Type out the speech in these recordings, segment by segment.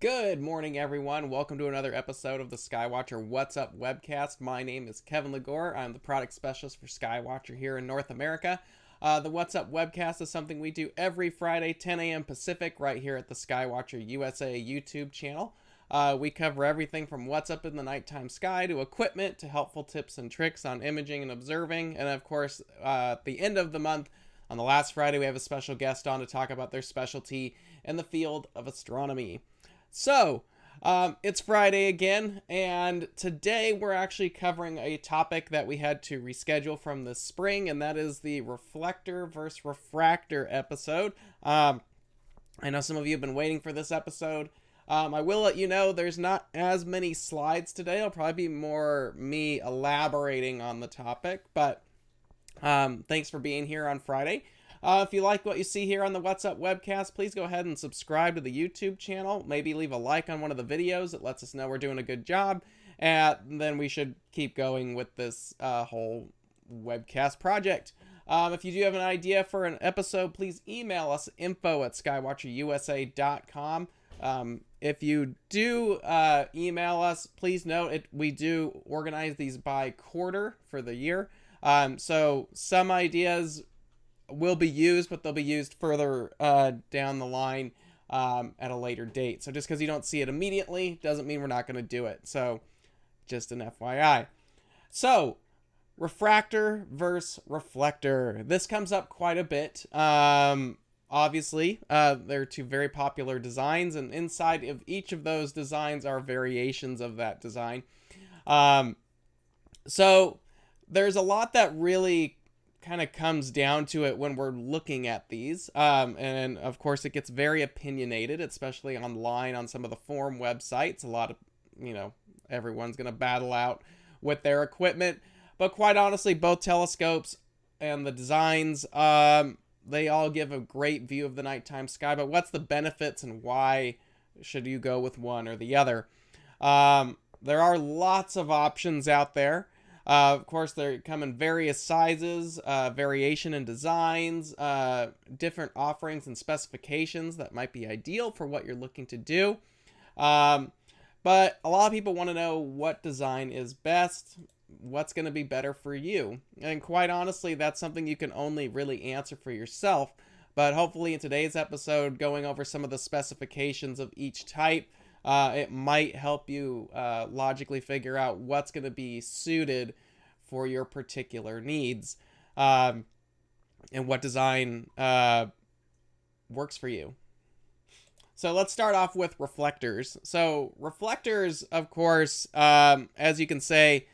Good morning, everyone. Welcome to another episode of the Skywatcher What's Up Webcast. My name is Kevin Legore. I'm the product specialist for Skywatcher here in North America. The What's Up Webcast is something we do every Friday, 10 a.m. Pacific, right here at the Skywatcher USA YouTube channel. We cover everything from what's up in the nighttime sky to equipment to helpful tips and tricks on imaging and observing. And of course, at the end of the month, on the last Friday, we have a special guest on to talk about their specialty in the field of astronomy. So, it's Friday again, and today we're actually covering a topic that we had to reschedule from the spring, and that is the Reflector versus Refractor episode. I know some of you have been waiting for this episode. I will let you know there's not as many slides today. It'll probably be more me elaborating on the topic, but thanks for being here on Friday. If you like what you see here on the What's Up Webcast, please go ahead and subscribe to the YouTube channel. Maybe leave a like on one of the videos. It lets us know we're doing a good job. And then we should keep going with this whole webcast project. If you do have an idea for an episode, please email us info@skywatcherusa.com. If you do email us, please note we do organize these by quarter for the year. So some ideas will be used, but they'll be used further down the line at a later date. So just because you don't see it immediately doesn't mean we're not going to do it. So just an FYI. So refractor versus reflector. This comes up quite a bit. Obviously, they're two very popular designs, and inside of each of those designs are variations of that design. So there's a lot that really kind of comes down to it when we're looking at these. And of course it gets very opinionated, especially online on some of the forum websites. A lot of, everyone's going to battle out with their equipment, but quite honestly, both telescopes and the designs, they all give a great view of the nighttime sky, but what's the benefits and why should you go with one or the other? There are lots of options out there. Of course, they come in various sizes, variation in designs, different offerings and specifications that might be ideal for what you're looking to do. But a lot of people want to know what design is best, what's going to be better for you. And quite honestly, that's something you can only really answer for yourself. But hopefully in today's episode, going over some of the specifications of each type, it might help you logically figure out what's going to be suited for your particular needs, and what design works for you. So let's start off with reflectors. So reflectors, of course, as you can say,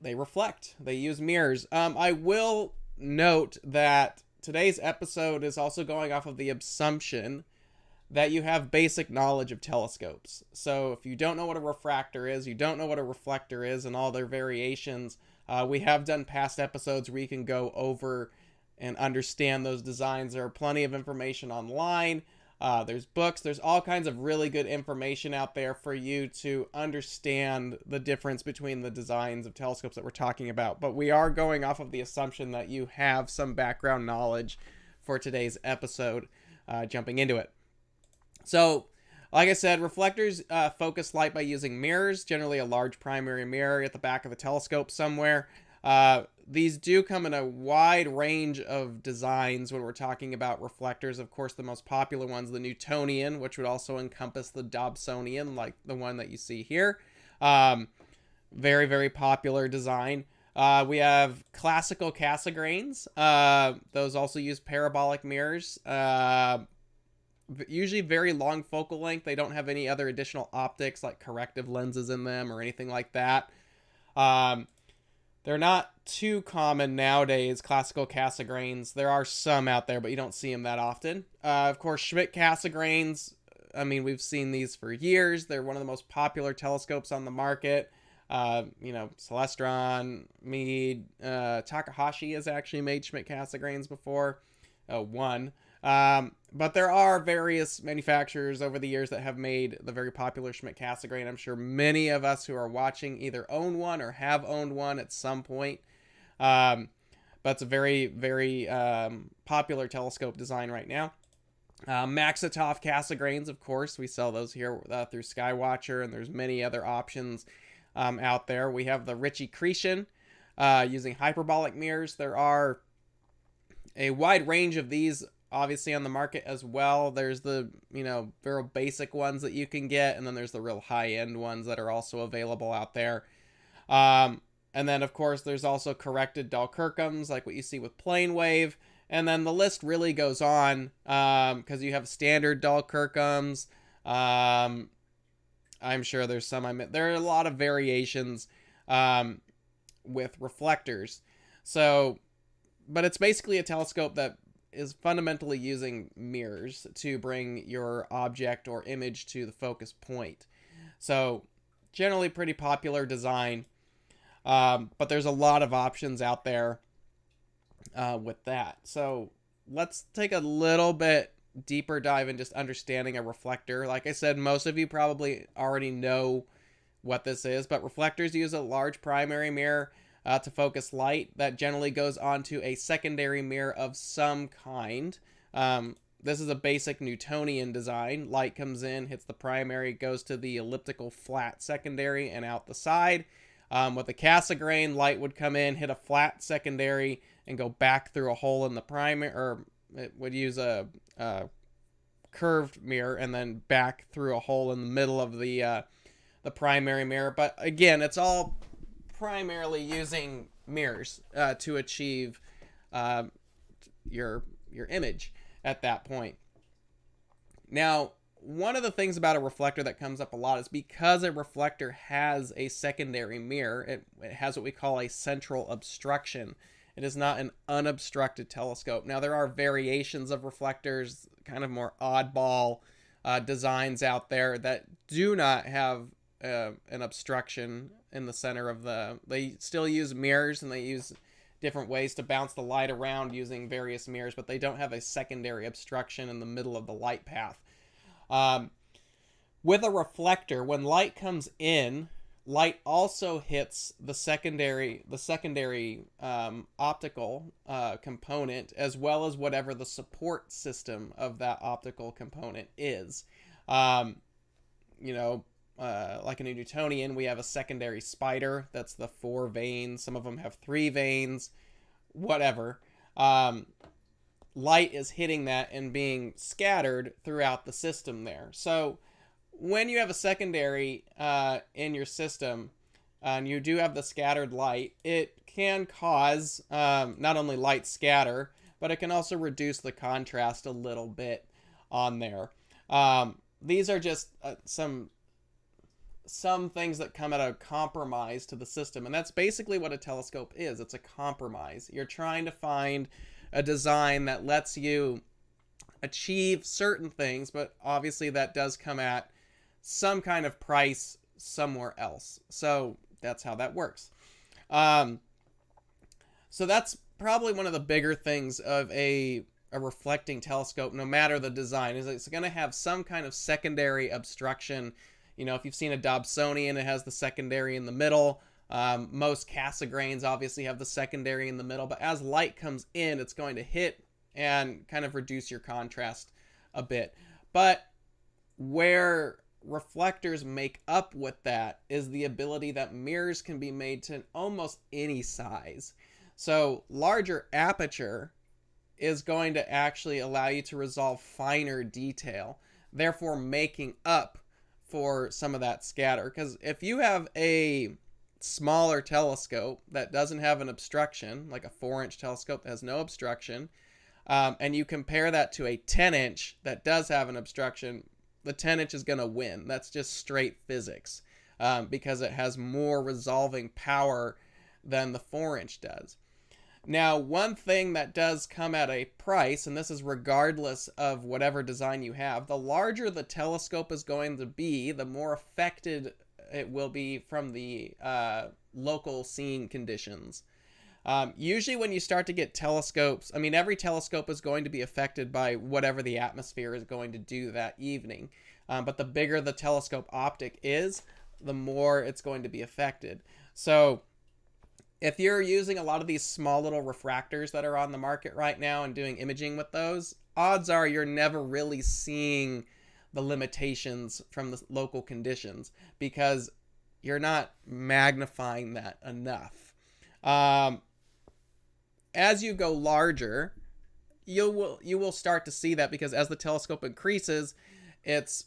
they reflect. They use mirrors. I will note that today's episode is also going off of the assumption that you have basic knowledge of telescopes. So if you don't know what a refractor is, you don't know what a reflector is and all their variations, we have done past episodes where you can go over and understand those designs. There are plenty of information online. There's books. There's all kinds of really good information out there for you to understand the difference between the designs of telescopes that we're talking about. But we are going off of the assumption that you have some background knowledge for today's episode, jumping into it. So, like I said, reflectors focus light by using mirrors, generally a large primary mirror at the back of the telescope somewhere. These do come in a wide range of designs when we're talking about reflectors. Of course, the most popular one's the Newtonian, which would also encompass the Dobsonian, like the one that you see here. Very, very popular design. We have classical Cassegrains. Those also use parabolic mirrors. Usually very long focal length. They don't have any other additional optics like corrective lenses in them or anything like that. They're not too common nowadays, classical Cassegrains. There are some out there, but you don't see them that often. Of course, Schmidt Cassegrains, we've seen these for years. They're one of the most popular telescopes on the market. Celestron, Meade, Takahashi has actually made Schmidt Cassegrains before. One. But there are various manufacturers over the years that have made the very popular Schmidt Cassegrain. I'm sure many of us who are watching either own one or have owned one at some point. But it's a very, very popular telescope design right now. Maxitov Cassegrains, of course, we sell those here through Skywatcher, and there's many other options out there. We have the Ritchie-Cretan using hyperbolic mirrors. There are a wide range of these obviously on the market as well. There's the, real basic ones that you can get, and then there's the real high-end ones that are also available out there. And then, of course, there's also corrected Dahlkirkhams, like what you see with Planewave. And then the list really goes on, because you have standard Dahlkirkhams. I'm sure there's some. There are a lot of variations with reflectors. So, but it's basically a telescope that is fundamentally using mirrors to bring your object or image to the focus point. So, generally pretty popular design. But there's a lot of options out there with that. So let's take a little bit deeper dive in just understanding a reflector. Like I said, most of you probably already know what this is, but reflectors use a large primary mirror to focus light that generally goes onto a secondary mirror of some kind. This is a basic Newtonian design. Light comes in, hits the primary, goes to the elliptical flat secondary and out the side. With a Cassegrain, light would come in, hit a flat secondary, and go back through a hole in the primary, or it would use a curved mirror and then back through a hole in the middle of the primary mirror. But again, it's all primarily using mirrors to achieve your image at that point. Now, one of the things about a reflector that comes up a lot is because a reflector has a secondary mirror, it has what we call a central obstruction. It is not an unobstructed telescope. Now, there are variations of reflectors, kind of more oddball designs out there that do not have an obstruction in the center of they still use mirrors, and they use different ways to bounce the light around using various mirrors, but they don't have a secondary obstruction in the middle of the light path. With a reflector, when light comes in, light also hits the secondary optical component, as well as whatever the support system of that optical component is. Like a Newtonian, we have a secondary spider. That's the 4 veins. Some of them have 3 veins. Whatever. Light is hitting that and being scattered throughout the system there. So when you have a secondary in your system and you do have the scattered light, it can cause not only light scatter, but it can also reduce the contrast a little bit on there. These are just some things that come at a compromise to the system, and that's basically what a telescope is. It's a compromise. You're trying to find a design that lets you achieve certain things, but obviously that does come at some kind of price somewhere else. So that's how that works. So that's probably one of the bigger things of a reflecting telescope, no matter the design, is it's going to have some kind of secondary obstruction. If you've seen a Dobsonian, it has the secondary in the middle. Most Cassegrains obviously have the secondary in the middle, but as light comes in, it's going to hit and kind of reduce your contrast a bit. But where reflectors make up with that is the ability that mirrors can be made to almost any size. So larger aperture is going to actually allow you to resolve finer detail, therefore making up for some of that scatter. Because if you have a smaller telescope that doesn't have an obstruction, like a 4-inch telescope that has no obstruction, and you compare that to a 10-inch that does have an obstruction, the 10-inch is going to win. That's just straight physics, because it has more resolving power than the 4-inch does. Now, one thing that does come at a price, and this is regardless of whatever design you have, the larger the telescope is going to be, the more affected it will be from the local scene conditions. Usually when you start to get telescopes, every telescope is going to be affected by whatever the atmosphere is going to do that evening. But the bigger the telescope optic is, the more it's going to be affected. So If you're using a lot of these small little refractors that are on the market right now and doing imaging with those, odds are you're never really seeing the limitations from the local conditions because you're not magnifying that enough. As you go larger, you will start to see that, because as the telescope increases, it's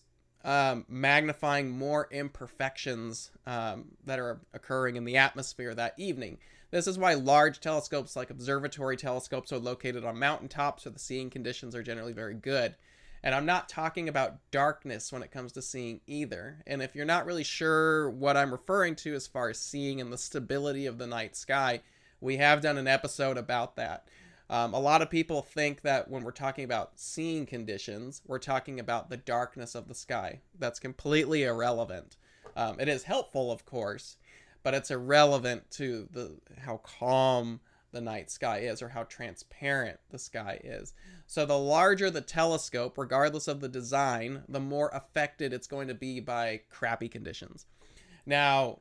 magnifying more imperfections that are occurring in the atmosphere that evening. This is why large telescopes like observatory telescopes are located on mountaintops where the seeing conditions are generally very good. And I'm not talking about darkness when it comes to seeing either. And if you're not really sure what I'm referring to as far as seeing and the stability of the night sky, we have done an episode about that. A lot of people think that when we're talking about seeing conditions, we're talking about the darkness of the sky. That's completely irrelevant. It is helpful, of course, but it's irrelevant to how calm the night sky is or how transparent the sky is. So the larger the telescope, regardless of the design, the more affected it's going to be by crappy conditions. Now,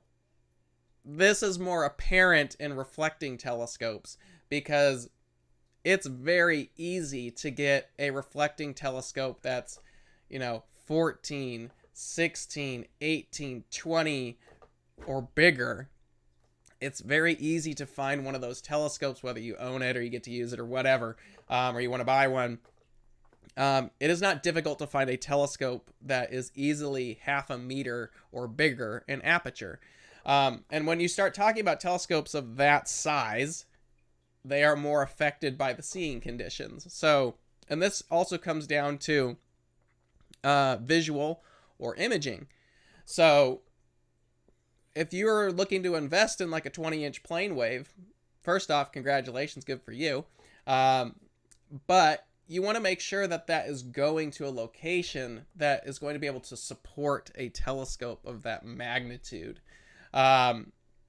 this is more apparent in reflecting telescopes because it's very easy to get a reflecting telescope that's, 14, 16, 18, 20, or bigger. It's very easy to find one of those telescopes, whether you own it or you get to use it or whatever, or you want to buy one. It is not difficult to find a telescope that is easily half a meter or bigger in aperture. And when you start talking about telescopes of that size, they are more affected by the seeing conditions. So, and this also comes down to visual or imaging. So, if you're looking to invest in like a 20-inch plane wave, first off, congratulations, good for you. But you want to make sure that that is going to a location that is going to be able to support a telescope of that magnitude.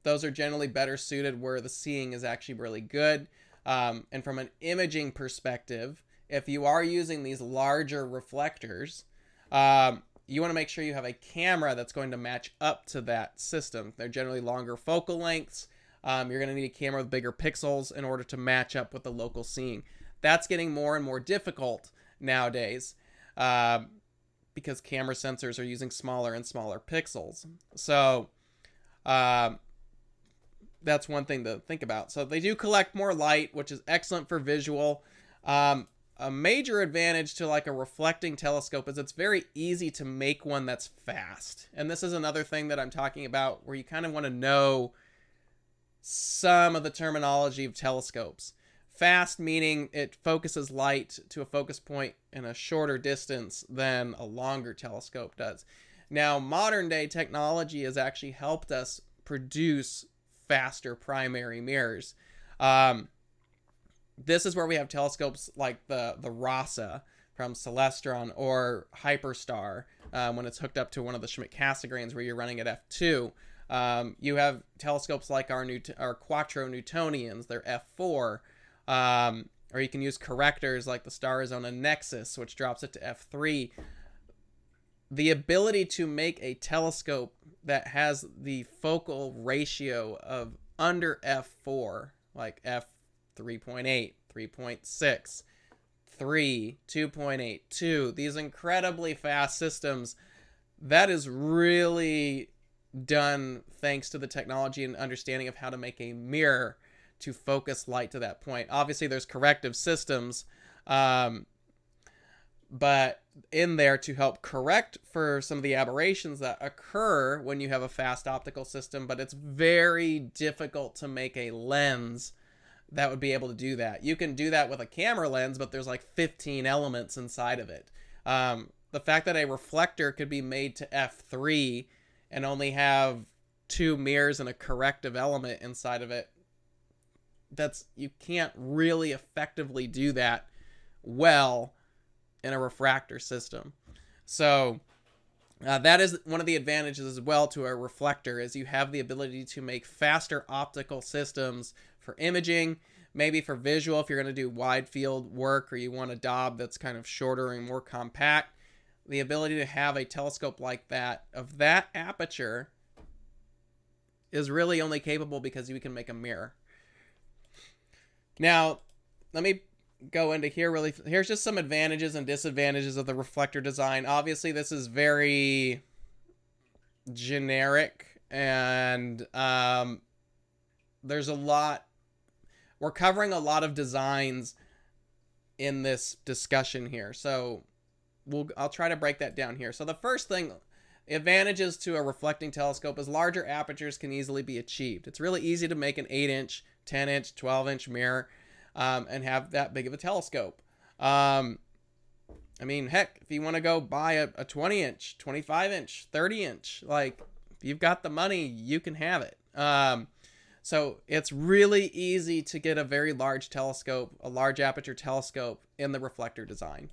Those are generally better suited where the seeing is actually really good. And from an imaging perspective, if you are using these larger reflectors, you want to make sure you have a camera that's going to match up to that system. They're generally longer focal lengths. You're going to need a camera with bigger pixels in order to match up with the local seeing. That's getting more and more difficult nowadays because camera sensors are using smaller and smaller pixels. So that's one thing to think about. So they do collect more light, which is excellent for visual. A major advantage to like a reflecting telescope is it's very easy to make one that's fast. And this is another thing that I'm talking about where you kind of want to know some of the terminology of telescopes. Fast meaning it focuses light to a focus point in a shorter distance than a longer telescope does. Now, modern day technology has actually helped us produce faster primary mirrors. This is where we have telescopes like the Rasa from Celestron or Hyperstar when it's hooked up to one of the Schmidt-Cassegrains where you're running at f2. You have telescopes like our Quattro Newtonians, they're f4. Or you can use correctors like the Starizona Nexus, which drops it to f3. The ability to make a telescope that has the focal ratio of under f4, like f3.8, 3.6, 3, 2.82, these incredibly fast systems, that is really done thanks to the technology and understanding of how to make a mirror to focus light to that point. Obviously, there's corrective systems, but in there to help correct for some of the aberrations that occur when you have a fast optical system, but it's very difficult to make a lens that would be able to do that. You can do that with a camera lens, but there's like 15 elements inside of it. The fact that a reflector could be made to f3 and only have 2 mirrors and a corrective element inside of it, you can't really effectively do that well in a refractor system. So that is one of the advantages as well to a reflector, is you have the ability to make faster optical systems for imaging, maybe for visual if you're going to do wide field work or you want a daub that's kind of shorter and more compact. The ability to have a telescope like that, of that aperture, is really only capable because you can make a mirror. Now, let me go into here really. Here's just some advantages and disadvantages of the reflector design. Obviously, this is very generic, and there's a lot. We're covering a lot of designs in this discussion here, so I'll try to break that down here. So the first thing, advantages to a reflecting telescope is larger apertures can easily be achieved. It's really easy to make an 8-inch, 10-inch, 12-inch mirror and have that big of a telescope. I mean, heck, if you want to go buy a 20-inch, 25-inch, 30-inch, like, if you've got the money, you can have it. So it's really easy to get a very large telescope, a large aperture telescope in the reflector design.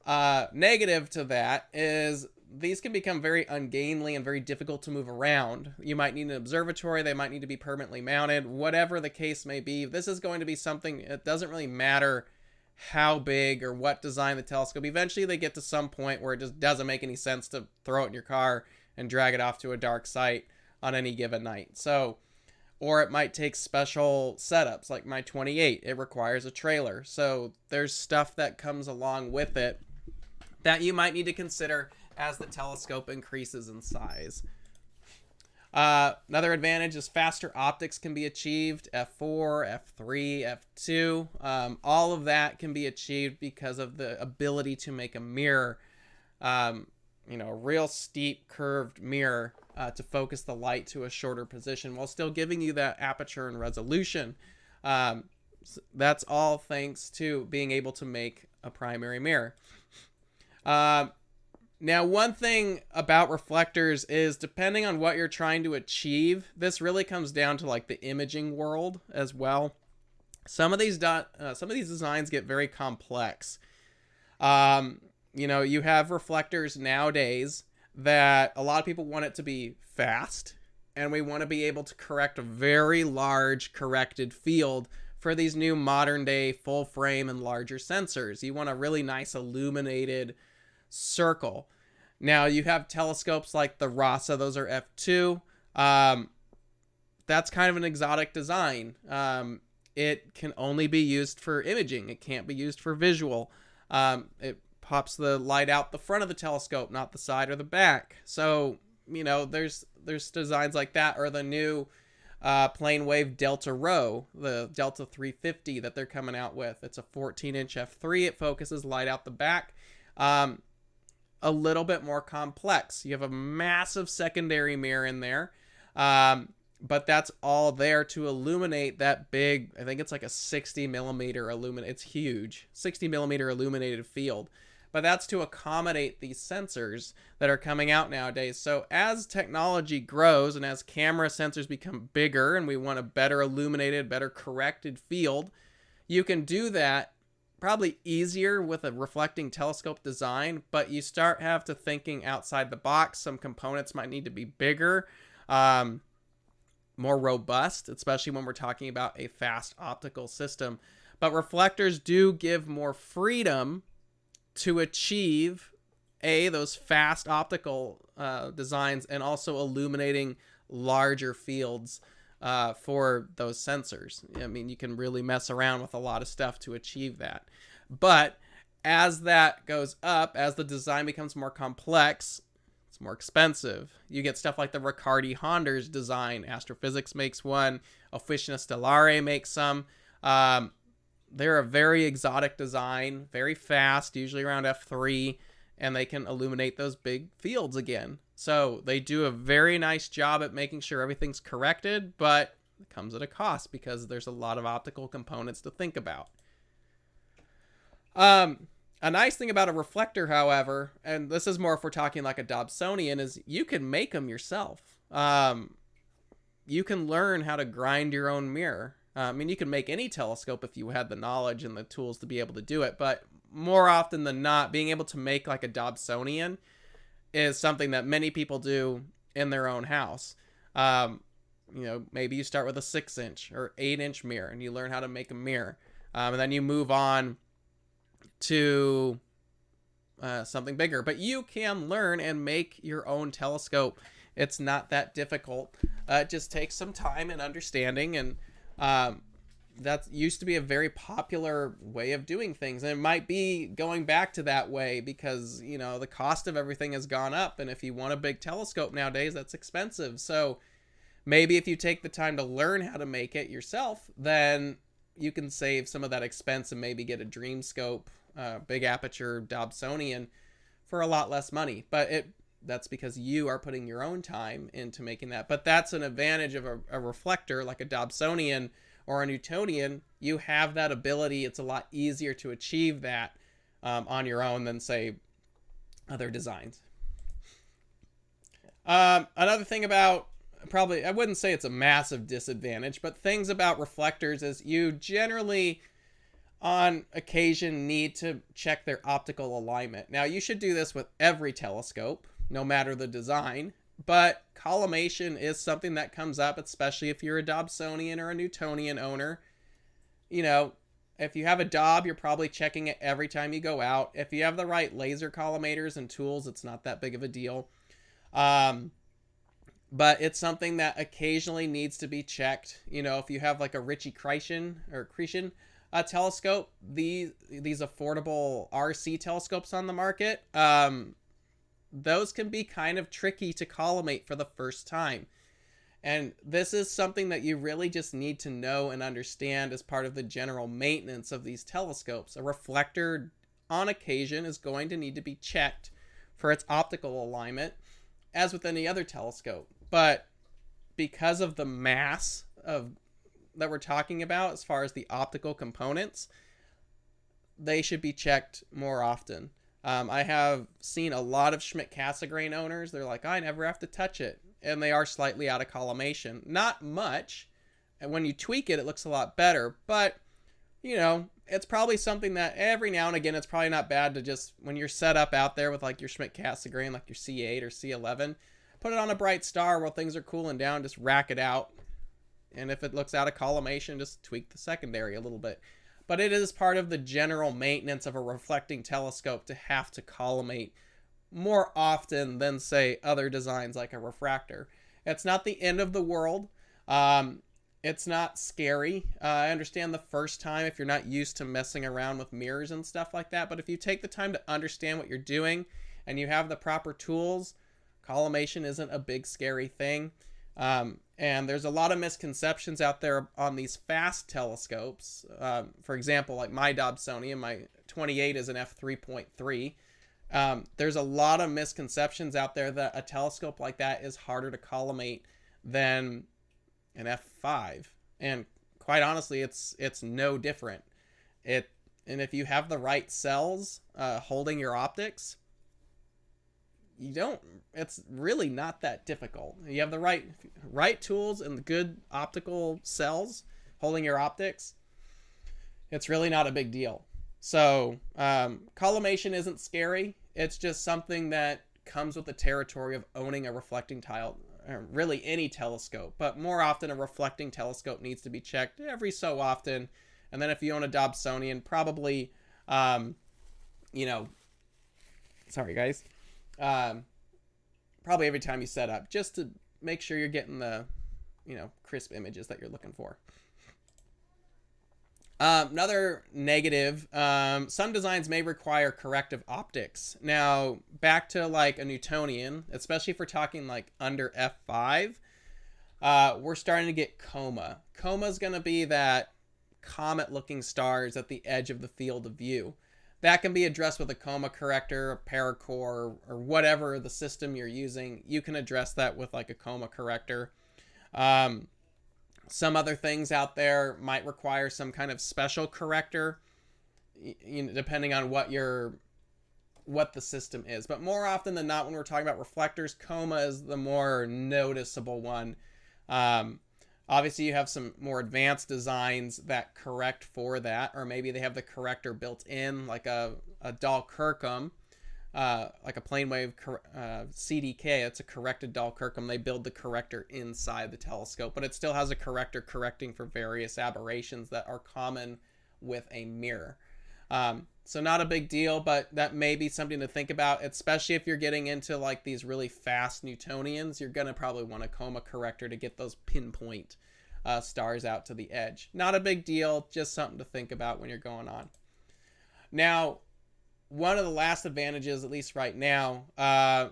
Negative to that is these can become very ungainly and very difficult to move around. You might need an observatory. They might need to be permanently mounted. Whatever the case may be, this is going to be something, it doesn't really matter how big or what design the telescope. Eventually they get to some point where it just doesn't make any sense to throw it in your car and drag it off to a dark site on any given night. So, or it might take special setups like my 28. It requires a trailer. So there's stuff that comes along with it that you might need to consider as the telescope increases in size. Another advantage is faster optics can be achieved. F4, F3, F2. All of that can be achieved because of the ability to make a mirror, a real steep curved mirror to focus the light to a shorter position while still giving you that aperture and resolution. That's all thanks to being able to make a primary mirror. Now, one thing about reflectors is depending on what you're trying to achieve, this really comes down to like the imaging world as well. Some of these designs get very complex. You have reflectors nowadays that a lot of people want it to be fast, and we want to be able to correct a very large corrected field for these new modern day full frame and larger sensors. You want a really nice illuminated circle. Now you have telescopes like the Rasa, those are F2. That's kind of an exotic design. It can only be used for imaging. It can't be used for visual. It pops the light out the front of the telescope, not the side or the back. So, there's designs like that, or the new plane wave Delta Rho, the Delta 350 that they're coming out with. It's a 14-inch F3. It focuses light out the back. A little bit more complex. You have a massive secondary mirror in there, but that's all there to illuminate that big, I think it's like a 60 millimeter it's huge, 60 millimeter illuminated field. But that's to accommodate these sensors that are coming out nowadays. So as technology grows and as camera sensors become bigger and we want a better illuminated, better corrected field, you can do that probably easier with a reflecting telescope design, but you have to thinking outside the box. Some components might need to be bigger, more robust, especially when we're talking about a fast optical system. But reflectors do give more freedom to achieve those fast optical designs, and also illuminating larger fields for those sensors. I mean, you can really mess around with a lot of stuff to achieve that. But as that goes up, as the design becomes more complex, it's more expensive. You get stuff like the Riccardi Honder's design. Astrophysics makes one. Officina Stellare makes some. They're a very exotic design, very fast, usually around F3, and they can illuminate those big fields again. So they do a very nice job at making sure everything's corrected, but it comes at a cost because there's a lot of optical components to think about. A nice thing about a reflector, however, and this is more if we're talking like a Dobsonian, is you can make them yourself. You can learn how to grind your own mirror. I mean, you can make any telescope if you had the knowledge and the tools to be able to do it, but more often than not, being able to make like a Dobsonian is something that many people do in their own house. Maybe you start with a 6-inch or 8-inch mirror and you learn how to make a mirror. And then you move on to something bigger. But you can learn and make your own telescope It's not that difficult. It just takes some time and understanding, and that used to be a very popular way of doing things, and it might be going back to that way because, you know, the cost of everything has gone up, and if you want a big telescope nowadays, that's expensive. So maybe if you take the time to learn how to make it yourself, then you can save some of that expense and maybe get a dream scope, big aperture Dobsonian for a lot less money. But that's because you are putting your own time into making that. But that's an advantage of a reflector like a Dobsonian or a Newtonian. You have that ability. It's a lot easier to achieve that on your own than, say, other designs. Another thing about, probably, I wouldn't say it's a massive disadvantage, but things about reflectors is you generally, on occasion, need to check their optical alignment. Now, you should do this with every telescope, no matter the design, but collimation is something that comes up, especially if you're a Dobsonian or a Newtonian owner. You know, if you have a Dob, you're probably checking it every time you go out. If you have the right laser collimators and tools, it's not that big of a deal. But it's something that occasionally needs to be checked. You know, if you have like a Ritchie Cretion telescope, these affordable RC telescopes on the market, those can be kind of tricky to collimate for the first time. And this is something that you really just need to know and understand as part of the general maintenance of these telescopes. A reflector, on occasion, is going to need to be checked for its optical alignment, as with any other telescope. But because of the mass that we're talking about as far as the optical components, they should be checked more often. I have seen a lot of Schmidt-Cassegrain owners. They're like, I never have to touch it. And they are slightly out of collimation. Not much. And when you tweak it, it looks a lot better. But, you know, it's probably something that every now and again, it's probably not bad to just, when you're set up out there with like your Schmidt-Cassegrain, like your C8 or C11, put it on a bright star while things are cooling down, just rack it out. And if it looks out of collimation, just tweak the secondary a little bit. But it is part of the general maintenance of a reflecting telescope to have to collimate more often than, say, other designs like a refractor. It's not the end of the world. It's not scary. I understand the first time if you're not used to messing around with mirrors and stuff like that. But if you take the time to understand what you're doing and you have the proper tools, collimation isn't a big scary thing. And there's a lot of misconceptions out there on these fast telescopes. For example, like my Dobsonian, my 28 is an f3.3. There's a lot of misconceptions out there that a telescope like that is harder to collimate than an f5. And quite honestly, it's no different. And if you have the right cells holding your optics, it's really not that difficult. You have the right tools and the good optical cells holding your optics, it's really not a big deal. So collimation isn't scary. It's just something that comes with the territory of owning a reflecting tile, or really any telescope, but more often a reflecting telescope needs to be checked every so often. And then if you own a Dobsonian, probably sorry guys, probably every time you set up, just to make sure you're getting the crisp images that you're looking for. Another negative, some designs may require corrective optics. Now, back to like a Newtonian, especially if we're talking like under f5, we're starting to get coma. Coma is going to be that comet-looking stars at the edge of the field of view. That can be addressed with a coma corrector, a paracore, or whatever the system you're using. You can address that with like a coma corrector. Some other things out there might require some kind of special corrector, depending on what the system is. But more often than not, when we're talking about reflectors, coma is the more noticeable one. Obviously, you have some more advanced designs that correct for that, or maybe they have the corrector built in, like a Dahl-Kirkham, like a plane wave CDK. It's a corrected Dahl-Kirkham. They build the corrector inside the telescope, but it still has a corrector correcting for various aberrations that are common with a mirror. So not a big deal, but that may be something to think about, especially if you're getting into like these really fast Newtonians. You're going to probably want a coma corrector to get those pinpoint stars out to the edge. Not a big deal, just something to think about when you're going on. Now, one of the last advantages, at least right now,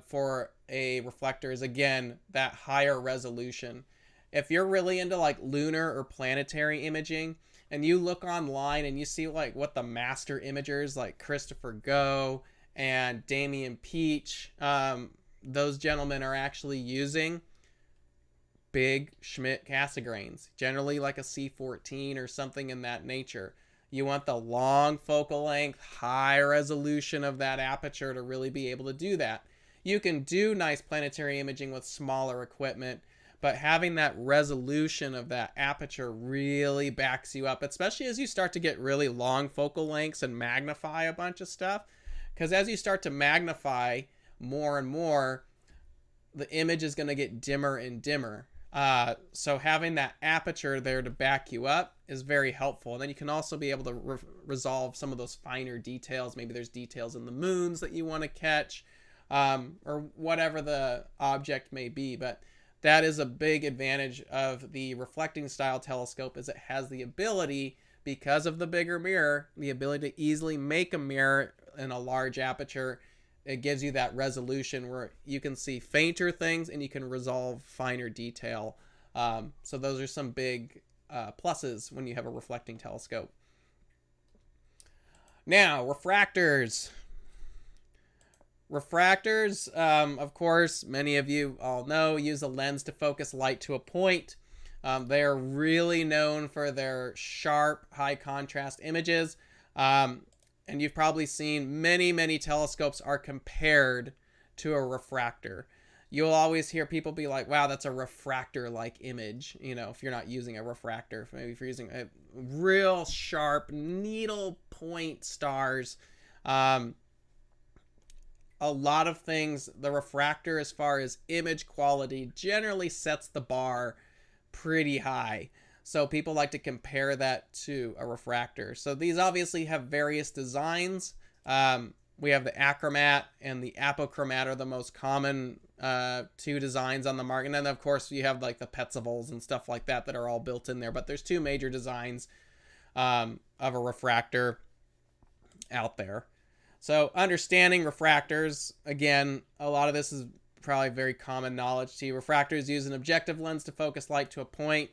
for a reflector is, again, that higher resolution. If you're really into like lunar or planetary imaging, and you look online and you see like what the master imagers like Christopher Go and Damian Peach, those gentlemen are actually using big Schmidt Cassegrains, generally like a C14 or something in that nature. You want the long focal length, high resolution of that aperture to really be able to do that. You can do nice planetary imaging with smaller equipment, but having that resolution of that aperture really backs you up, especially as you start to get really long focal lengths and magnify a bunch of stuff. Because as you start to magnify more and more, the image is going to get dimmer and dimmer. So having that aperture there to back you up is very helpful. And then you can also be able to resolve some of those finer details. Maybe there's details in the moons that you want to catch, or whatever the object may be. But that is a big advantage of the reflecting style telescope, is it has the ability, because of the bigger mirror, the ability to easily make a mirror in a large aperture. It gives you that resolution where you can see fainter things and you can resolve finer detail. So those are some big pluses when you have a reflecting telescope. Now, refractors. Refractors, of course, many of you all know, use a lens to focus light to a point. They are really known for their sharp, high contrast images. And you've probably seen many telescopes are compared to a refractor. You'll always hear people be like, wow, that's a refractor-like image, you know, if you're not using a refractor. Maybe if you're using a real sharp needle point stars. A lot of things, the refractor, as far as image quality, generally sets the bar pretty high. So people like to compare that to a refractor. So these obviously have various designs. We have the achromat and the apochromat are the most common two designs on the market. And then, of course, you have like the Petzavals and stuff like that that are all built in there. But there's two major designs of a refractor out there. So understanding refractors, again, a lot of this is probably very common knowledge to you. Refractors use an objective lens to focus light to a point.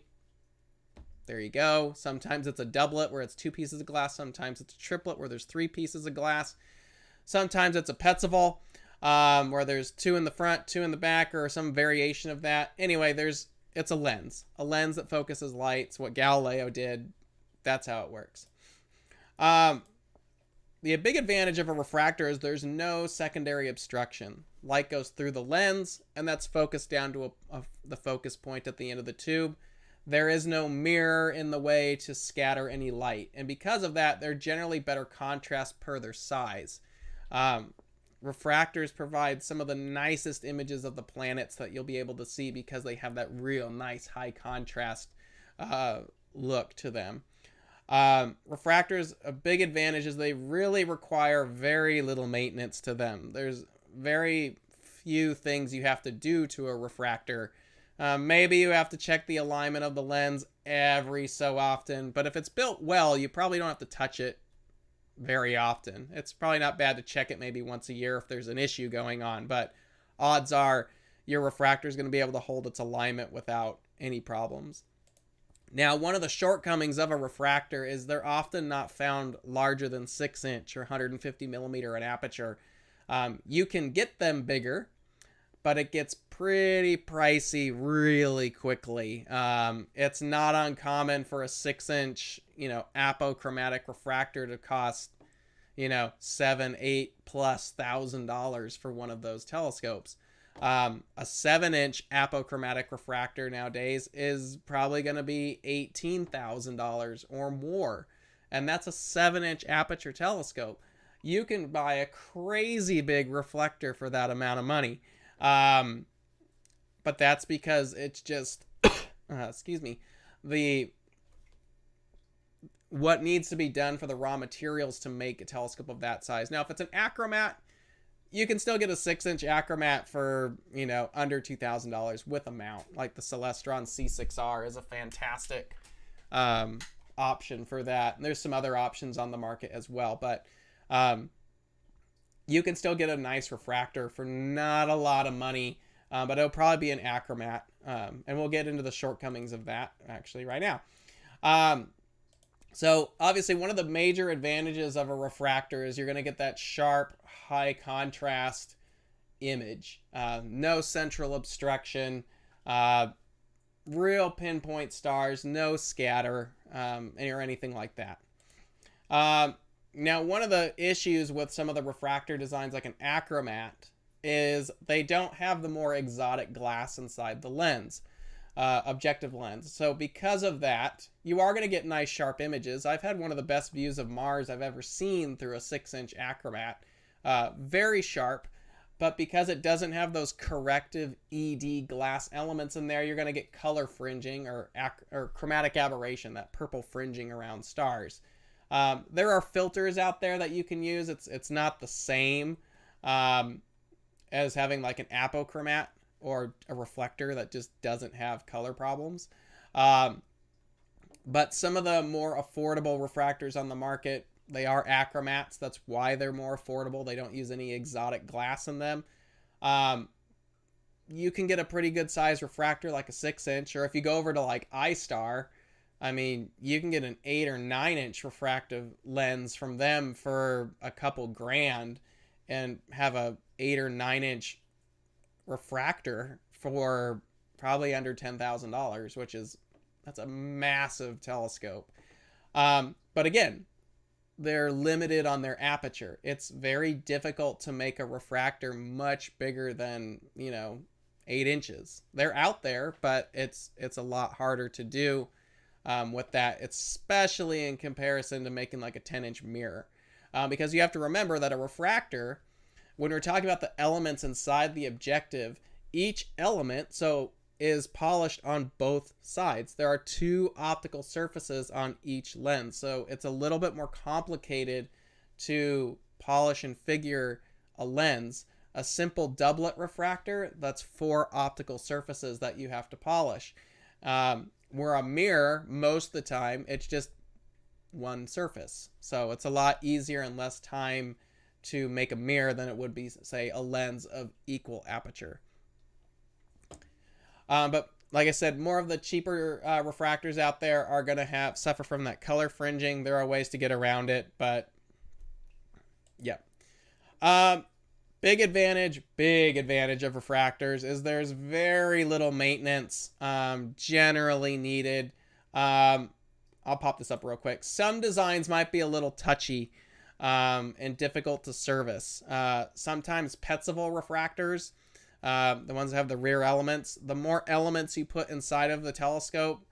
There you go. Sometimes it's a doublet where it's 2 pieces of glass. Sometimes it's a triplet where there's 3 pieces of glass. Sometimes it's a Petzaval where there's 2 in the front, 2 in the back, or some variation of that. Anyway, it's a lens that focuses light. It's what Galileo did. That's how it works. The big advantage of a refractor is there's no secondary obstruction. Light goes through the lens, and that's focused down to the focus point at the end of the tube. There is no mirror in the way to scatter any light. And because of that, they're generally better contrast per their size. Refractors provide some of the nicest images of the planets that you'll be able to see because they have that real nice high contrast look to them. Refractors, a big advantage is they really require very little maintenance to them. There's very few things you have to do to a refractor. Maybe you have to check the alignment of the lens every so often, but if it's built well, you probably don't have to touch it very often. It's probably not bad to check it maybe once a year if there's an issue going on, but odds are your refractor is going to be able to hold its alignment without any problems. Now, one of the shortcomings of a refractor is they're often not found larger than 6-inch or 150 millimeter in aperture. You can get them bigger, but it gets pretty pricey really quickly. It's not uncommon for a 6-inch, apochromatic refractor to cost, $7,000, $8,000+ for one of those telescopes. A 7-inch apochromatic refractor nowadays is probably going to be $18,000 or more. And that's a 7-inch aperture telescope. You can buy a crazy big reflector for that amount of money. But that's because it's just, excuse me, what needs to be done for the raw materials to make a telescope of that size. Now, if it's an achromat, you can still get a 6-inch achromat for, under $2,000 with a mount. Like the Celestron C6R is a fantastic option for that. And there's some other options on the market as well, but you can still get a nice refractor for not a lot of money, but it'll probably be an achromat. And we'll get into the shortcomings of that actually right now. So obviously one of the major advantages of a refractor is you're going to get that sharp, high contrast image. No central obstruction, real pinpoint stars, no scatter, or anything like that. Now, one of the issues with some of the refractor designs like an achromat is they don't have the more exotic glass inside the lens. Objective lens. So because of that, you are going to get nice sharp images. I've had one of the best views of Mars I've ever seen through a 6-inch achromat. Very sharp, but because it doesn't have those corrective ED glass elements in there, you're going to get color fringing or chromatic aberration, that purple fringing around stars. There are filters out there that you can use. It's not the same as having like an apochromat or a reflector that just doesn't have color problems. But some of the more affordable refractors on the market, they are achromats. That's why they're more affordable. They don't use any exotic glass in them. You can get a pretty good size refractor like a 6-inch, or if you go over to like iStar, I mean, you can get an 8 or 9-inch refractive lens from them for a couple grand and have a 8 or 9-inch refractor for probably under $10,000, which that's a massive telescope. But again, they're limited on their aperture. It's very difficult to make a refractor much bigger than 8 inches. They're out there, but it's a lot harder to do with that, especially in comparison to making like a 10-inch mirror, because you have to remember that a refractor, when we're talking about the elements inside the objective, each element is polished on both sides. There are 2 optical surfaces on each lens, so it's a little bit more complicated to polish and figure a lens. A simple doublet refractor, that's 4 optical surfaces that you have to polish. Where a mirror, most of the time, it's just 1 surface. So it's a lot easier and less time to make a mirror than it would be, say, a lens of equal aperture. But like I said, more of the cheaper refractors out there are going to suffer from that color fringing. There are ways to get around it, but yeah. Big advantage of refractors is there's very little maintenance generally needed. I'll pop this up real quick. Some designs might be a little touchy and difficult to service. Sometimes Petzval refractors, the ones that have the rear elements, the more elements you put inside of the telescope,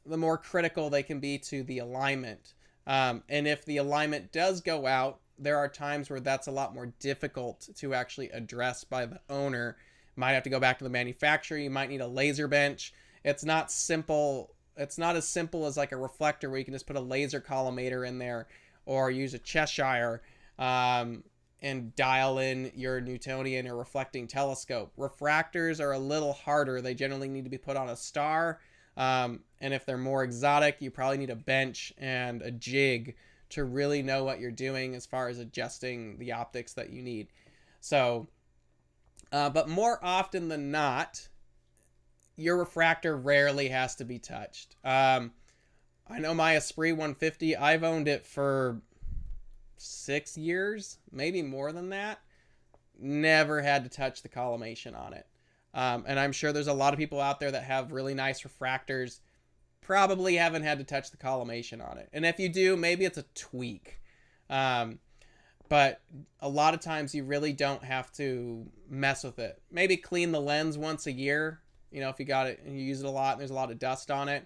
the more critical they can be to the alignment. And if the alignment does go out, there are times where that's a lot more difficult to actually address by the owner. Might have to go back to the manufacturer. You might need a laser bench. It's not simple. It's not as simple as like a reflector where you can just put a laser collimator in there or use a Cheshire and dial in your Newtonian or reflecting telescope. Refractors are a little harder. They generally need to be put on a star. And if they're more exotic, you probably need a bench and a jig to really know what you're doing as far as adjusting the optics that you need. So, but more often than not, your refractor rarely has to be touched. I know my Esprit 150, I've owned it for 6 years, maybe more than that. Never had to touch the collimation on it. And I'm sure there's a lot of people out there that have really nice refractors, probably haven't had to touch the collimation on it. And if you do, maybe it's a tweak. But a lot of times you really don't have to mess with it. Maybe clean the lens once a year, if you got it and you use it a lot and there's a lot of dust on it.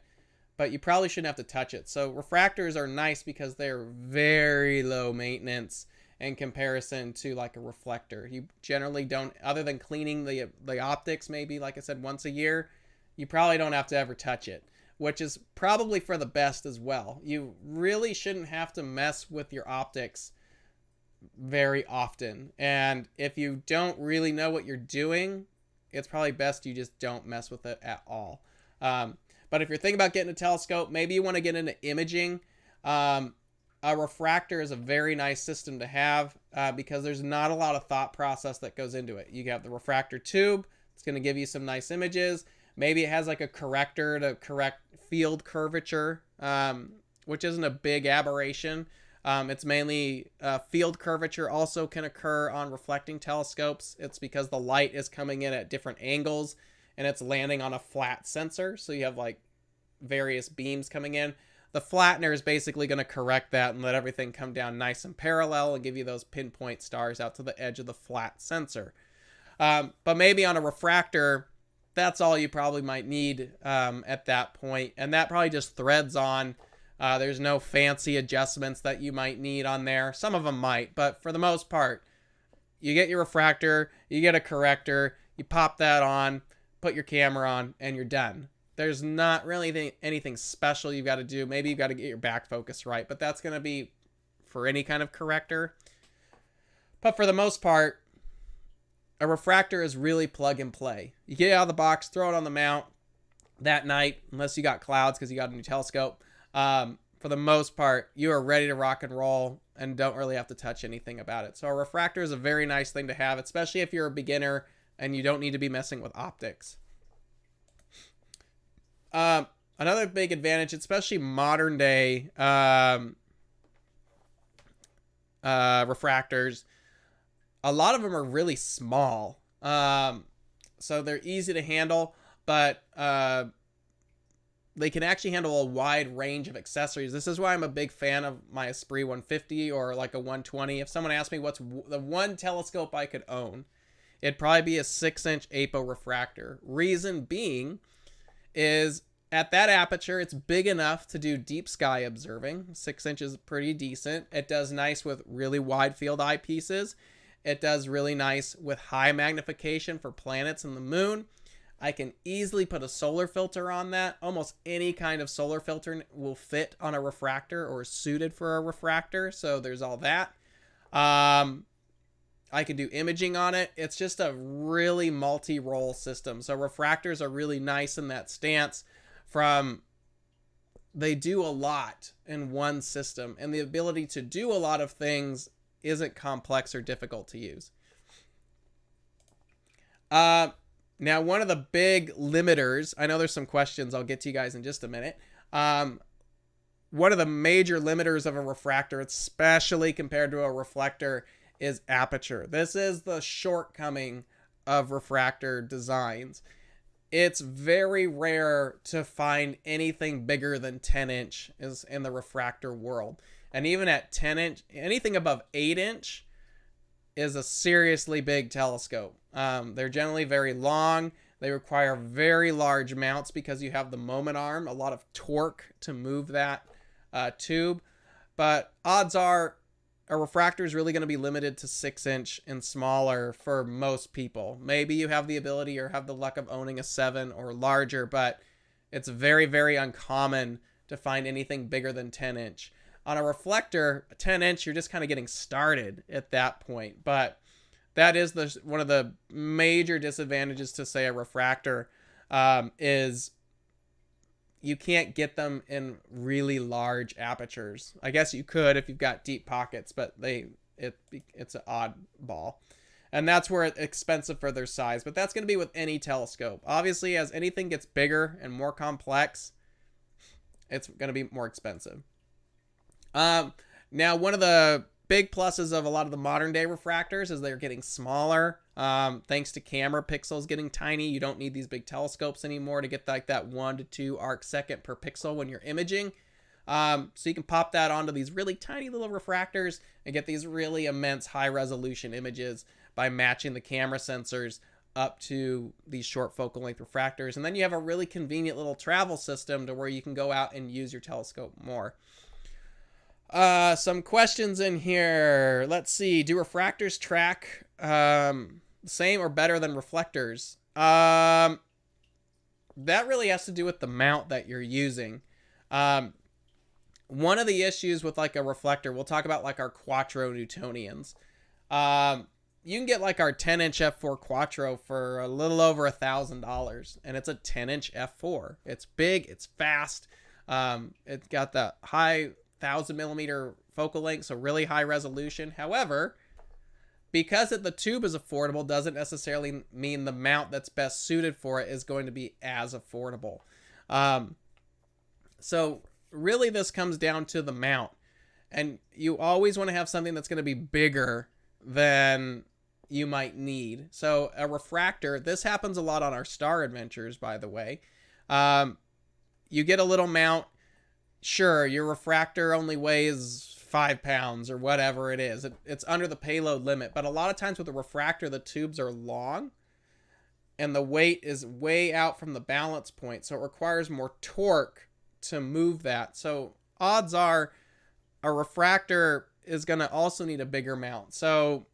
But you probably shouldn't have to touch it. So refractors are nice because they're very low maintenance in comparison to like a reflector. You generally don't, other than cleaning the optics maybe, like I said, once a year, you probably don't have to ever touch it. which is probably for the best as well. You really shouldn't have to mess with your optics very often. And if you don't really know what you're doing, it's probably best you just don't mess with it at all. But if you're thinking about getting a telescope, maybe you want to get into imaging. A refractor is a very nice system to have because there's not a lot of thought process that goes into it. You have the refractor tube. It's going to give you some nice images. Maybe it has like a corrector to correct field curvature, which isn't a big aberration. It's mainly field curvature also can occur on reflecting telescopes. It's because the light is coming in at different angles and it's landing on a flat sensor. So you have like various beams coming in. The flattener is basically going to correct that and let everything come down nice and parallel and give you those pinpoint stars out to the edge of the flat sensor. But maybe on a refractor, that's all you probably might need at that point. And that probably just threads on. There's no fancy adjustments that you might need on there. Some of them might, but for the most part, you get your refractor, you get a corrector, you pop that on, put your camera on, and you're done. There's not really anything special you've got to do. Maybe you've got to get your back focus right, but that's going to be for any kind of corrector. But for the most part, a refractor is really plug and play. You get it out of the box, throw it on the mount that night, unless you got clouds because you got a new telescope. For the most part, you are ready to rock and roll and don't really have to touch anything about it. So a refractor is a very nice thing to have, especially if you're a beginner and you don't need to be messing with optics. Another big advantage, especially modern day refractors, a lot of them are really small. So they're easy to handle, but they can actually handle a wide range of accessories. This is why I'm a big fan of my Esprit 150 or like a 120. If someone asked me what's the one telescope I could own, it'd probably be a 6-inch apo refractor. Reason being is at that aperture, it's big enough to do deep sky observing. 6 inches is pretty decent. It does nice with really wide field eyepieces. It does really nice with high magnification for planets and the moon. I can easily put a solar filter on that. Almost any kind of solar filter will fit on a refractor or is suited for a refractor. So there's all that. I can do imaging on it. It's just a really multi-role system. So refractors are really nice in that stance they do a lot in one system, and the ability to do a lot of things isn't complex or difficult to use. Now, one of the big limiters, I know there's some questions I'll get to you guys in just a minute. One of the major limiters of a refractor, especially compared to a reflector, is aperture. This is the shortcoming of refractor designs. It's very rare to find anything bigger than 10-inch is in the refractor world. And even at 10-inch, anything above 8-inch is a seriously big telescope. They're generally very long. They require very large mounts because you have the moment arm, a lot of torque to move that tube. But odds are a refractor is really going to be limited to 6-inch and smaller for most people. Maybe you have the ability or have the luck of owning a 7 or larger, but it's very, very uncommon to find anything bigger than 10-inch. On a reflector, a 10-inch, you're just kind of getting started at that point. But that is one of the major disadvantages to, say, a refractor is you can't get them in really large apertures. I guess you could if you've got deep pockets, but it's an oddball. And that's where it's expensive for their size. But that's going to be with any telescope. Obviously, as anything gets bigger and more complex, it's going to be more expensive. Now, one of the big pluses of a lot of the modern day refractors is they're getting smaller. Thanks to camera pixels getting tiny, you don't need these big telescopes anymore to get like that 1 to 2 arc second per pixel when you're imaging. So you can pop that onto these really tiny little refractors and get these really immense high resolution images by matching the camera sensors up to these short focal length refractors. And then you have a really convenient little travel system to where you can go out and use your telescope more. Some questions in here. Let's see. Do refractors track same or better than reflectors? that really has to do with the mount that you're using. One of the issues with like a reflector, we'll talk about like our Quattro Newtonians. You can get like our 10-inch f4 Quattro for a little over $1,000, and it's a 10-inch f4. It's big, it's fast. It's got the high 1,000mm focal length, so really high resolution. However, because the tube is affordable doesn't necessarily mean the mount that's best suited for it is going to be as affordable. So really this comes down to the mount, and you always want to have something that's going to be bigger than you might need. So a refractor, this happens a lot on our Star Adventures, by the way. You get a little mount. Sure, your refractor only weighs 5 pounds or whatever it is. It's under the payload limit. But a lot of times with a refractor, the tubes are long and the weight is way out from the balance point. So it requires more torque to move that. So odds are a refractor is going to also need a bigger mount. So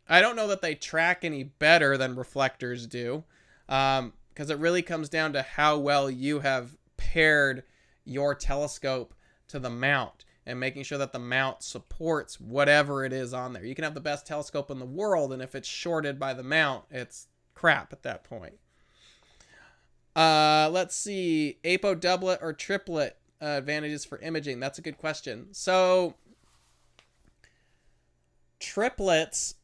I don't know that they track any better than reflectors do, because it really comes down to how well you have paired your telescope to the mount and making sure that the mount supports whatever it is on there. You can have the best telescope in the world, and if it's shorted by the mount, it's crap at that point. Let's see, apo doublet or triplet advantages for imaging. That's a good question. So triplets,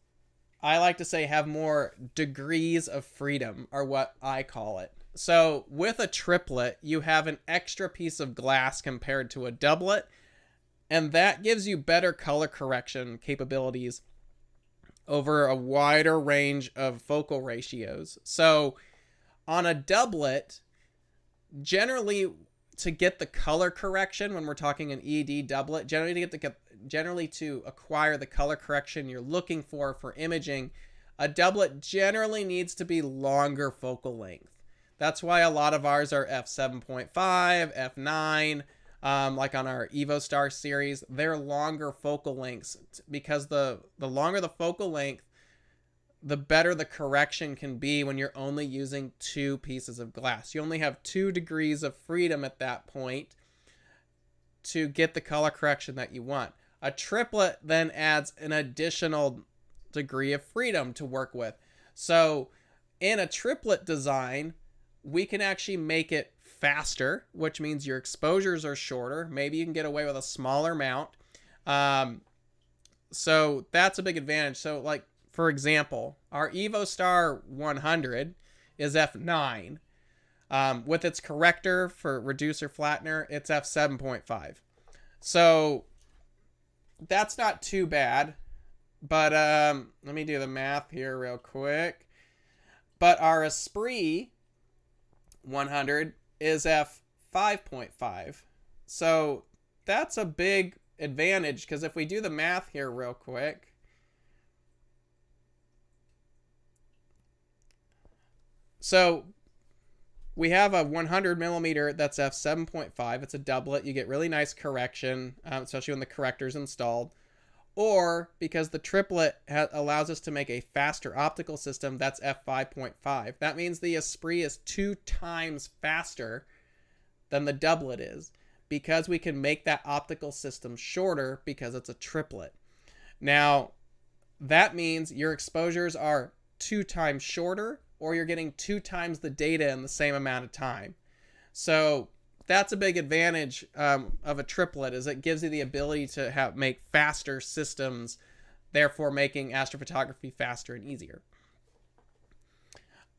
I like to say, have more degrees of freedom, or what I call it. So with a triplet, you have an extra piece of glass compared to a doublet, and that gives you better color correction capabilities over a wider range of focal ratios. So on a doublet, generally to get the color correction, when we're talking an ED doublet, generally to acquire the color correction you're looking for imaging, a doublet generally needs to be longer focal length. That's why a lot of ours are f7.5, f9, like on our EvoStar series. They're longer focal lengths because the longer the focal length, the better the correction can be when you're only using 2 pieces of glass. You only have 2 degrees of freedom at that point to get the color correction that you want. A triplet then adds an additional degree of freedom to work with. So in a triplet design, we can actually make it faster, which means your exposures are shorter. Maybe you can get away with a smaller mount. So that's a big advantage. So like, for example, our EvoStar 100 is f9. With its corrector for reducer flattener, it's f7.5. So that's not too bad. But let me do the math here real quick. But our Esprit 100 is f5.5. So that's a big advantage, because if we do the math here real quick, so we have a 100mm that's f7.5. It's a doublet. You get really nice correction, especially when the corrector's installed. Or because the triplet allows us to make a faster optical system, that's f5.5. That means the Esprit is 2 times faster than the doublet is, because we can make that optical system shorter because it's a triplet. Now, that means your exposures are 2 times shorter, or you're getting 2 times the data in the same amount of time. So that's a big advantage of a triplet, is it gives you the ability to make faster systems, therefore making astrophotography faster and easier.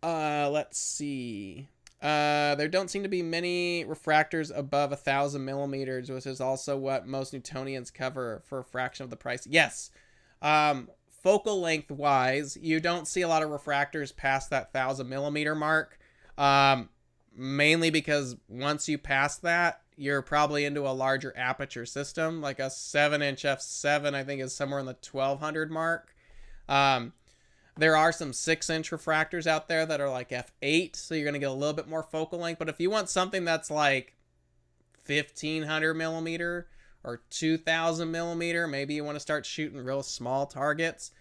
Let's see. There don't seem to be many refractors above 1,000mm, which is also what most Newtonians cover for a fraction of the price. Yes. Focal length wise, you don't see a lot of refractors past that 1,000mm mark. Mainly because once you pass that, you're probably into a larger aperture system. Like a 7-inch f7, I think, is somewhere in the 1,200 mark. There are some 6-inch refractors out there that are like f8, so you're going to get a little bit more focal length. But if you want something that's like 1,500mm or 2,000mm, maybe you want to start shooting real small targets,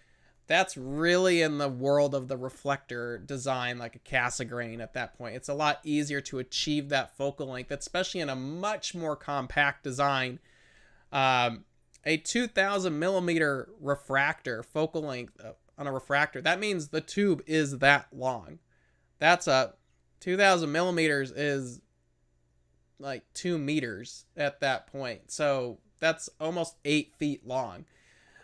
that's really in the world of the reflector design, like a Cassegrain at that point. It's a lot easier to achieve that focal length, especially in a much more compact design. A 2000 millimeter refractor focal length on a refractor, that means the tube is that long. That's a 2000 millimeters is like 2 meters at that point. So that's almost 8 feet long.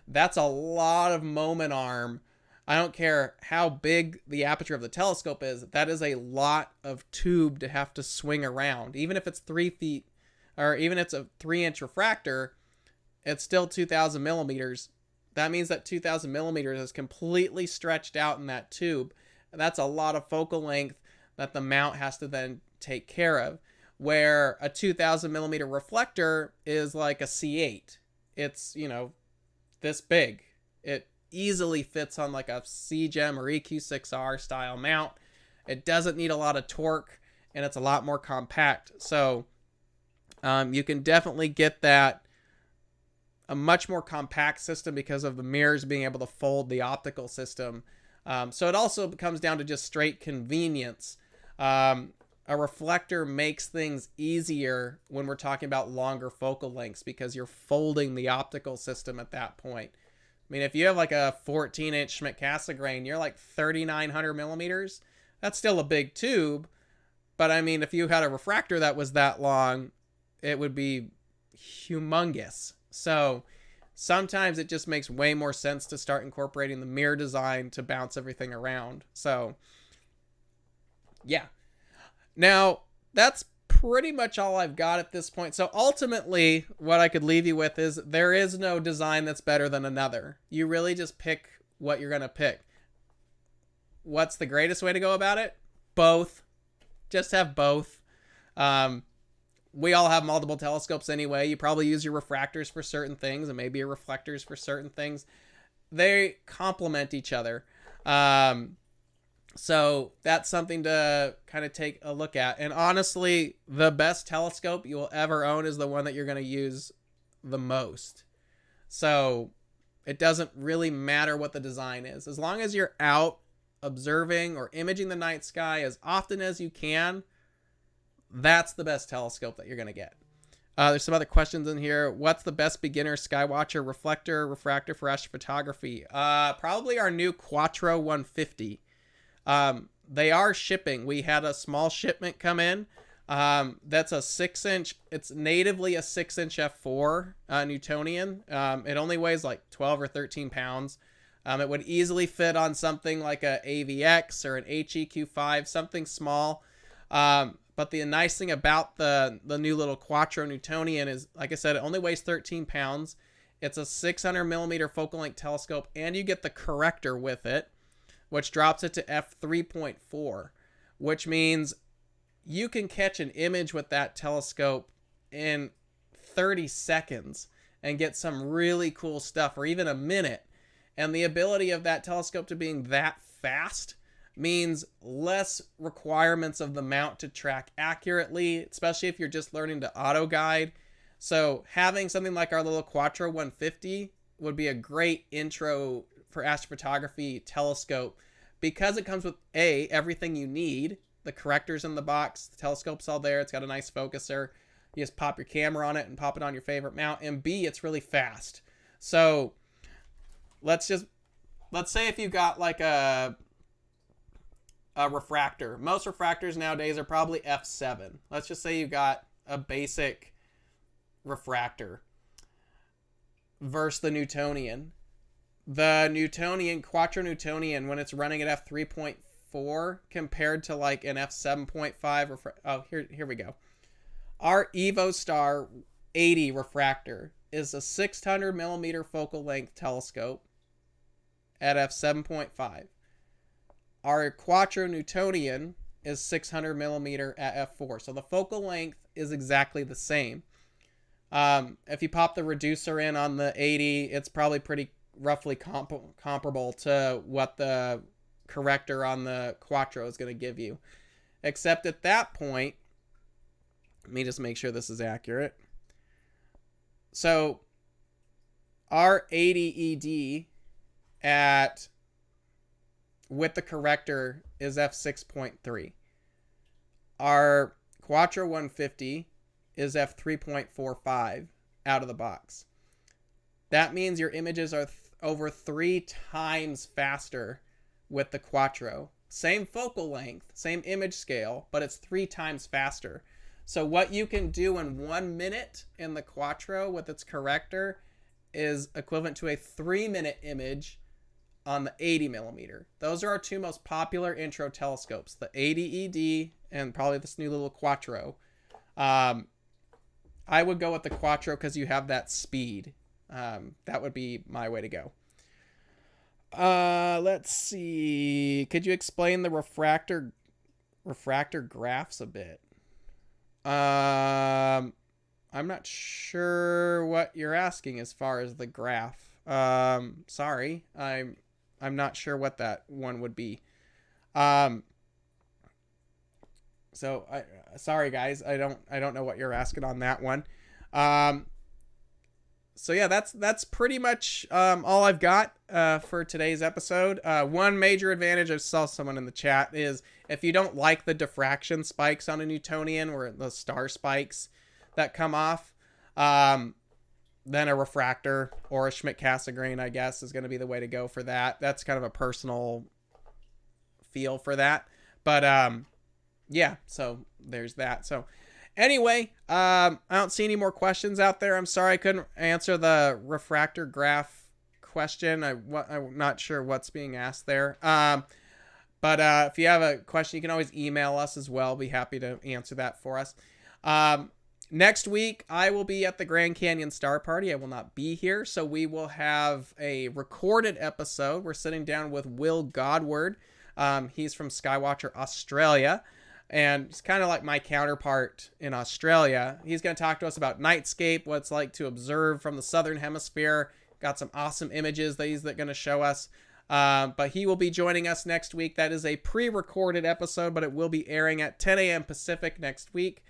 That's a lot of moment arm. I don't care how big the aperture of the telescope is. That is a lot of tube to have to swing around. Even if it's 3 feet, or even if it's a 3-inch refractor, it's still 2000 millimeters. That means that 2000 millimeters is completely stretched out in that tube. That's a lot of focal length that the mount has to then take care of. Where a 2000 millimeter reflector is like a C8. It's, this big. It easily fits on like a CGEM or EQ6R style mount. It doesn't need a lot of torque, and it's a lot more compact. So you can definitely get that a much more compact system because of the mirrors being able to fold the optical system. So it also comes down to just straight convenience. A reflector makes things easier when we're talking about longer focal lengths because you're folding the optical system at that point. I mean, if you have like a 14-inch Schmidt Cassegrain, you're like 3,900 millimeters. That's still a big tube. But I mean, if you had a refractor that was that long, it would be humongous. So sometimes it just makes way more sense to start incorporating the mirror design to bounce everything around. So yeah. Now, that's pretty much all I've got at this point. So ultimately, what I could leave you with is there is no design that's better than another. You really just pick what you're going to pick. What's the greatest way to go about it? Both. Just have both. We all have multiple telescopes anyway. You probably use your refractors for certain things and maybe your reflectors for certain things. They complement each other. So that's something to kind of take a look at. And honestly, the best telescope you will ever own is the one that you're going to use the most. So it doesn't really matter what the design is. As long as you're out observing or imaging the night sky as often as you can, that's the best telescope that you're going to get. There's some other questions in here. What's the best beginner skywatcher reflector, refractor for astrophotography? Probably our new Quattro 150. They are shipping. We had a small shipment come in. That's a 6-inch. It's natively a 6-inch f4 Newtonian. It only weighs like 12 or 13 pounds. It would easily fit on something like a AVX or an HEQ5, something small. But the nice thing about the new little Quattro Newtonian is, like I said, it only weighs 13 pounds. It's a 600 millimeter focal length telescope, and you get the corrector with it, which drops it to f3.4, which means you can catch an image with that telescope in 30 seconds and get some really cool stuff, or even a minute. And the ability of that telescope to being that fast means less requirements of the mount to track accurately, especially if you're just learning to auto guide. So having something like our little Quattro 150 would be a great intro for astrophotography telescope, because it comes with everything you need. The corrector's in the box, the telescope's all there, it's got a nice focuser. You just pop your camera on it and pop it on your favorite mount. And B, it's really fast. So let's say if you got like a refractor. Most refractors nowadays are probably f7. Let's just say you got a basic refractor versus the Newtonian. The Newtonian, Quattro Newtonian, when it's running at f3.4 compared to like an f7.5 here we go. Our EvoStar 80 refractor is a 600 millimeter focal length telescope at f7.5. Our Quattro Newtonian is 600 millimeter at f4. So the focal length is exactly the same. If you pop the reducer in on the 80, it's probably pretty roughly comparable to what the corrector on the Quattro is going to give you. Except at that point, let me just make sure this is accurate. So our 80 ED at with the corrector is f6.3. Our Quattro 150 is f3.45 out of the box. That means your images are over 3 times faster with the Quattro. Same focal length, same image scale, but it's 3 times faster. So what you can do in 1 minute in the Quattro with its corrector is equivalent to a 3-minute image on the 80 millimeter. Those are our two most popular intro telescopes, the 80 ED and probably this new little Quattro. I would go with the Quattro because you have that speed. That would be my way to go. Let's see. Could you explain the refractor graphs a bit? I'm not sure what you're asking as far as the graph. Sorry. I'm not sure what that one would be. So sorry guys, I don't know what you're asking on that one. So yeah, that's pretty much all I've got for today's episode. One major advantage, I saw someone in the chat, is if you don't like the diffraction spikes on a Newtonian or the star spikes that come off, then a refractor or a Schmidt-Cassegrain, I guess, is going to be the way to go for that. That's kind of a personal feel for that. But yeah, so there's that. So anyway, I don't see any more questions out there. I'm sorry I couldn't answer the refractor graph question. I'm not sure what's being asked there. But if you have a question, you can always email us as well. Be happy to answer that for us. Next week, I will be at the Grand Canyon Star Party. I will not be here, so we will have a recorded episode. We're sitting down with Will Godward. He's from Skywatcher Australia, and he's kind of like my counterpart in Australia. He's going to talk to us about nightscape, what it's like to observe from the southern hemisphere. Got some awesome images that he's going to show us. But he will be joining us next week. That is a pre-recorded episode, but it will be airing at 10 a.m. Pacific next week.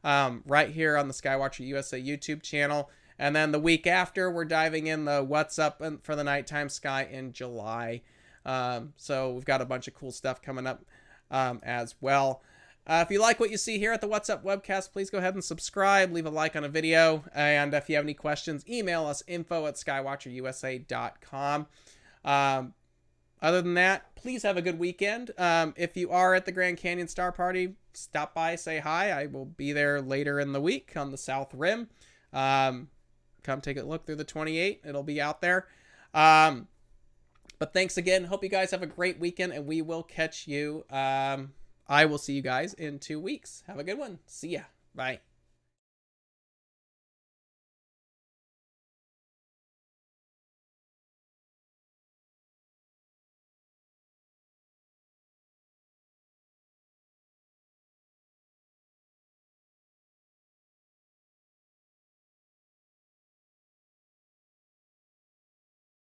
Right here on the Skywatcher USA YouTube channel. And then the week after, we're diving in the What's Up for the Nighttime Sky in July. So we've got a bunch of cool stuff coming up as well. If you like what you see here at the What's Up Webcast, please go ahead and subscribe, leave a like on a video. And if you have any questions, email us info@skywatcherusa.com. Other than that, please have a good weekend. If you are at the Grand Canyon Star Party, stop by, say hi. I will be there later in the week on the South Rim. Come take a look through the 28. It'll be out there. But thanks again. Hope you guys have a great weekend, and we will catch you. I will see you guys in 2 weeks. Have a good one. See ya. Bye.